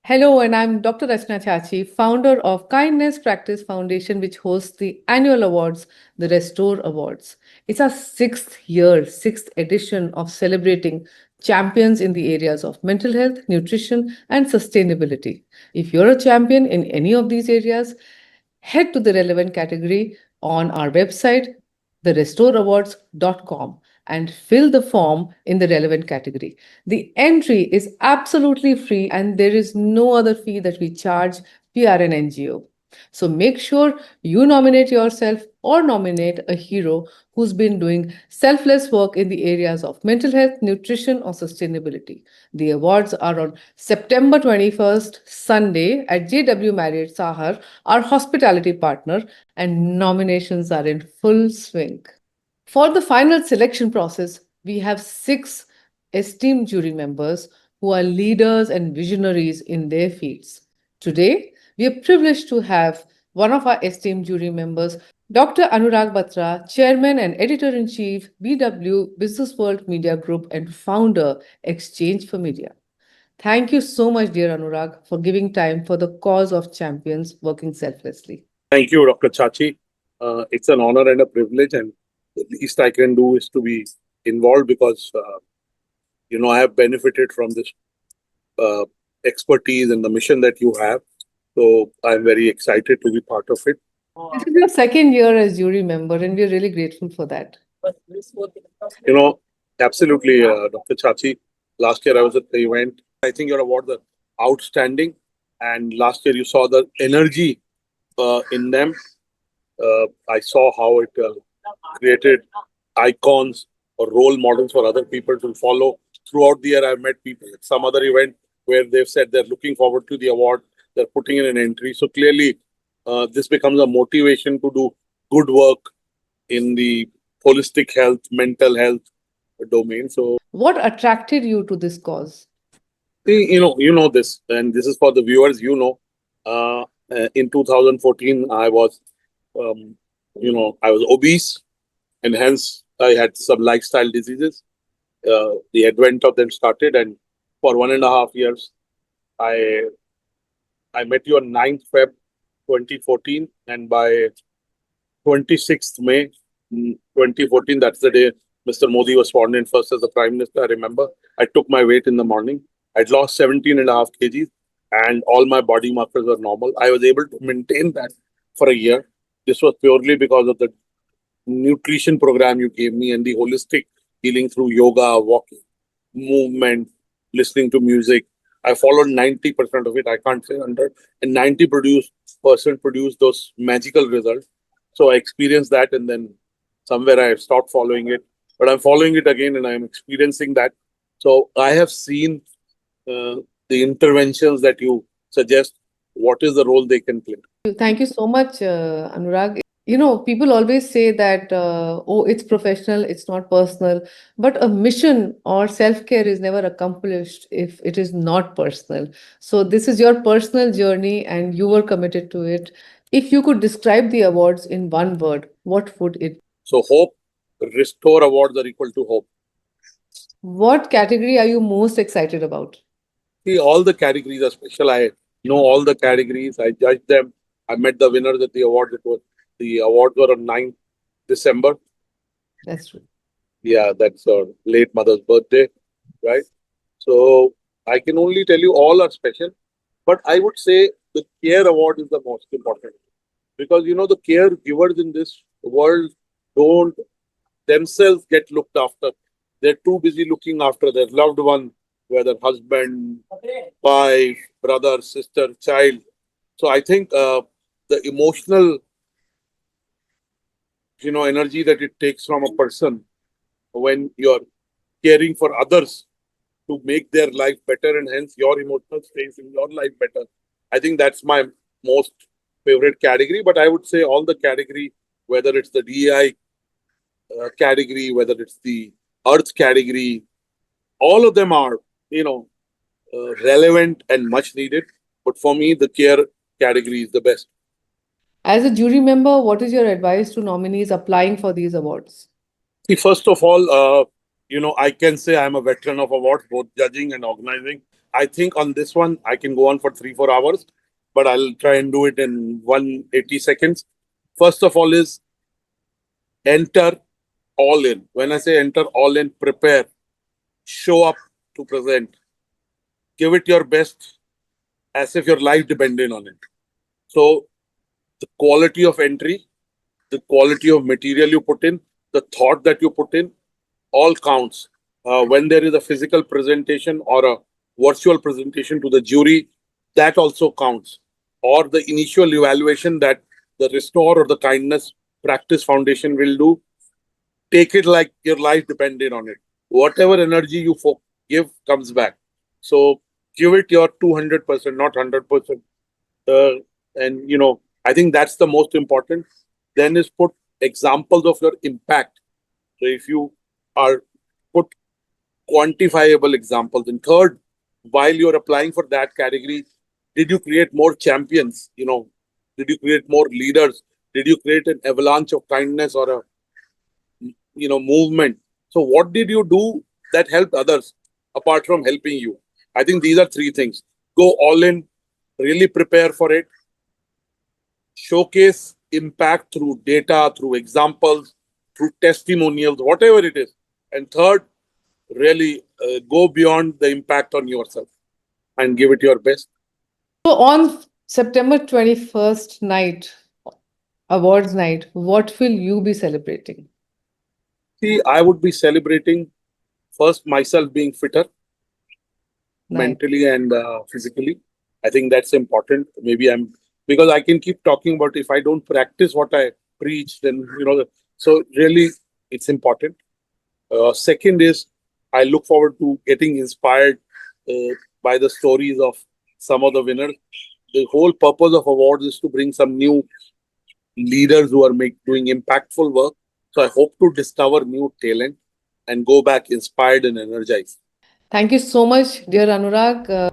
Hello, and I'm Dr. Rachna Chachi, founder of Kindness Practice Foundation, which hosts the annual awards, the Restore Awards. It's our sixth year, sixth edition of celebrating champions in the areas of mental health, nutrition, and sustainability. If you're a champion in any of these areas, head to the relevant category on our website, therestoreawards.com, and fill the form in the relevant category. The entry is absolutely free and there is no other fee that we charge. We are an NGO. So make sure you nominate yourself or nominate a hero who's been doing selfless work in the areas of mental health, nutrition, or sustainability. The awards are on September 21st, Sunday at JW Marriott Sahar, our hospitality partner, and nominations are in full swing. For the final selection process, we have six esteemed jury members who are leaders and visionaries in their fields. Today, we are privileged to have one of our esteemed jury members, Dr. Anurag Batra, Chairman and Editor in Chief, BW Business World Media Group, and founder, Exchange for Media. Thank you so much, dear Anurag, for giving time for the cause of champions working selflessly. Thank you, Dr. Chachi. It's an honor and a privilege, and the least I can do is to be involved because I have benefited from this uh, expertise and the mission that you have. So I'm very excited to be part of it. This is your second year as jury member, and we're really grateful for that. You know, absolutely, Dr. Chachi. Last year I was at the event. I think your awards are outstanding, and last year you saw the energy in them. I saw how it created icons or role models for other people to follow. Throughout the year, I've met people at some other event where they've said they're looking forward to the award, they're putting in an entry. So clearly, this becomes a motivation to do good work in the holistic health, mental health domain. So, What attracted you to this cause? you know this, and this is for the viewers. In 2014, um, I was obese, and hence I had some lifestyle diseases. The advent of them started, and for 1.5 years, I I met you on 9th Feb 2014, and by 26th May 2014, that's the day Mr. Modi was sworn in first as the Prime Minister. I remember I took my weight in the morning. I'd lost 17.5 kgs, and all my body markers were normal. I was able to maintain that for a year. This was purely because of the nutrition program you gave me and the holistic healing through yoga, walking, movement, listening to music. I followed 90% of it. I can't say 100. And 90% produced those magical results. So I experienced that, and then somewhere I stopped following it. But I'm following it again, and I'm experiencing that. So I have seen the interventions that you suggest. What is the role they can play? Thank you so much, Anurag. People always say that, oh, it's professional, it's not personal. But a mission or self-care is never accomplished if it is not personal. So this is your personal journey and you were committed to it. If you could describe the awards in one word, what would it? So hope, restore awards are equal to hope. What category are you most excited about? See, all the categories are special. I know all the categories. I judge them. I met the winners at the awards. The awards were on 9th December. That's true. Yeah, that's her late mother's birthday, right? So I can only tell you all are special, but I would say the care award is the most important because the caregivers in this world don't themselves get looked after. They're too busy looking after their loved one, whether husband, wife, brother, sister, child. So I think the emotional, energy that it takes from a person when you're caring for others to make their life better, and hence your emotional space in your life better. I think that's my most favorite category. But I would say all the category, whether it's the DEI category, whether it's the Earth category, all of them are, relevant and much needed. But for me, the care category is the best. As a jury member, what is your advice to nominees applying for these awards? See, first of all, I can say I'm a veteran of awards, both judging and organizing. I think on this one, I can go on for 3-4 hours, but I'll try and do it in 180 seconds. First of all is enter all in. When I say enter all in, prepare, show up to present, give it your best as if your life depended on it. So the quality of entry, the quality of material you put in, the thought that you put in, all counts. When there is a physical presentation or a virtual presentation to the jury, that also counts. Or the initial evaluation that the Restore or the Kindness Practice Foundation will do, take it like your life depended on it. Whatever energy you give comes back. So give it your 200%, not 100%. And I think that's the most important. Then is put examples of your impact. So if you are put quantifiable examples. And third, while you're applying for that category, did you create more champions? Did you create more leaders? Did you create an avalanche of kindness or a movement? So what did you do that helped others apart from helping you? I think these are three things. Go all in, really prepare for it, showcase impact through data, through examples, through testimonials, whatever it is. And third, really go beyond the impact on yourself and give it your best. So on September 21st night, awards night, what will you be celebrating? See, I would be celebrating first myself being fitter Nice. mentally and physically. I think that's important. Maybe because I can keep talking about if I don't practice what I preach, then, so really it's important. Second is I look forward to getting inspired by the stories of some of the winners. The whole purpose of awards is to bring some new leaders who are doing impactful work. So I hope to discover new talent and go back inspired and energized. Thank you so much, dear Anurag.